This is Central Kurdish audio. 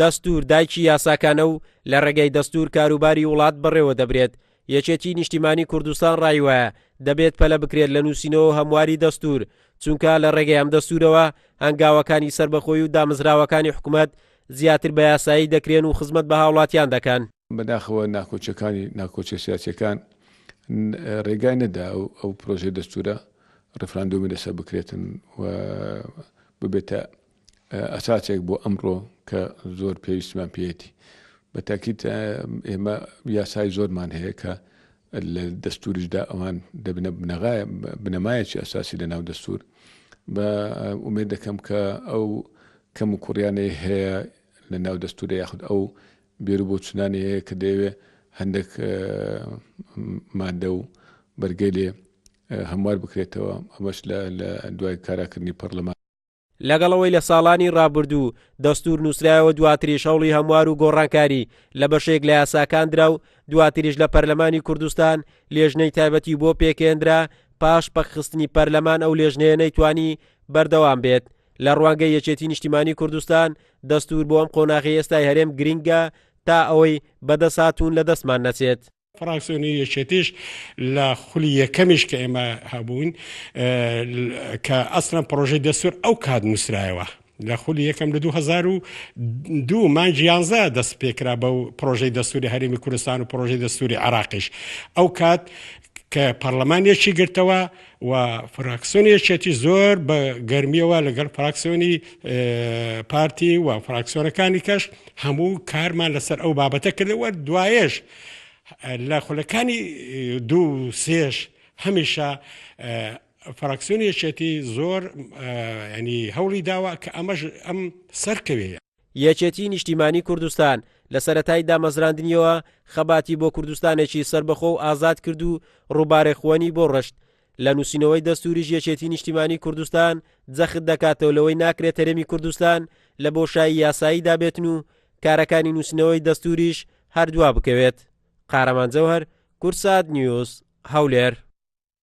دەستور دایکی یاساکانە و لە ڕێگەی دەستور کاروباری وڵات بڕێوە دەبرێت. یەکێتی نیشتیمانی کوردستان ڕایوایە دەبێت پەلە بکرێت لە نووسینەوە هەمواری دەستور، چونکە لە ڕێگەی ئەم دەستورەوە هەنگاوەکانی سربەخۆی و دامەزراوەکانی حکوومەت زیاتر بە یاسایی دەکرێن و خزمەت بە هاوڵاتیان دەکەن. بەداخەوە ناکۆچە سیاسیەکان ڕێگای نەدا ئەو پرۆژەی دەستورە ڕفراندۆمی لەسەر بکرێتن و ببێتە ئەساسێک بۆ ئەمڕۆ کە زۆر پێویستمان پێێتی. بە تاکید ئێمە یاسای زۆرمان هەیە کە لە دەستوریشدا ئەوان دەبنە بنەمایەکی ئەساسی لە ناو دەستور. بە ئومێد دەکەم کە ئەو کەم و کوڕیانەی هەیە لە ناو دەستورە یاخود ئەو بێرو بۆ چنانی هەیە کە دەیەوێت هەندێک مادە و بەرگەی لێ هەموار بکرێتەوە، ئەمەش لە دوای کاراکردنی پەرلەمان. لەگەڵەوەی لە ساڵانی ڕابردوو دەستور نووسرایەوە دواتریش هەوڵی هەموار و گۆڕانکاری لە بەشێک لە یاساکان درا و دواتریش لە پەرلەمانی کوردستان لێژنەی تایبەتی بۆ پێکێنرا پاش پەخستنی پەرلەمان ئەو لێژنەیە نەیتوانی بەردەوام بێت. لە ڕوانگەی یەکێتی نیشتیمانی کوردستان دەستور بۆ ئەم قۆناغی ئێستای هەرێم گرینگە تا ئەوەی بەدەساتون لە دەستمان نەچێت. فراکسیۆنی یەکێتیش لە خولی یەکەمیش کە ئێمە هەبوون کە ئەسڵەن پرۆژەی دەستور ئەو کات نووسرایەوە لە خولی یەکەم لە 2002 مانگی 11 دەست پێکرا بەو پرۆژەی دەستوری هەرێمی کوردستان و پرۆژەی دەستوری عێراقیش. ئەو کات کە پەرلەمانێکی گرتەوە و فراکسیۆنی یەکێتی زۆر بە گەرمیەوە لەگەڵ فراکسیۆنی پارتی و فراکسیۆنەکانی کەش هەموو کارمان لەسەر ئەو بابەتە کردەوە. دوایش لە خولەکانی 2-3 هەمیشە فراکسیۆنی یەکێتی زۆر ینی هەوڵی داوە کە ئەم سەرکەوێ. یەکێتی نیشتیمانی کوردستان لە سەرەتای دامەزراندنیەوە خەباتی بۆ کوردستانێکی سربەخۆ و ئازاد کرد و ڕووبارێخوانی بۆ ڕشت. لە نووسینەوەی دەستوریش یەکێتی نیشتیمانی کوردستان جەخت دەکاتەوە لەوەی ناکرێت هەرێمی کوردستان لە بۆشایی یاسایی دابێتن و کارەکانی نووسینەوەی دەستوریش هەردووا بکەوێت. قارەمان جەوهەر، کورسات نیوز، هەولێر.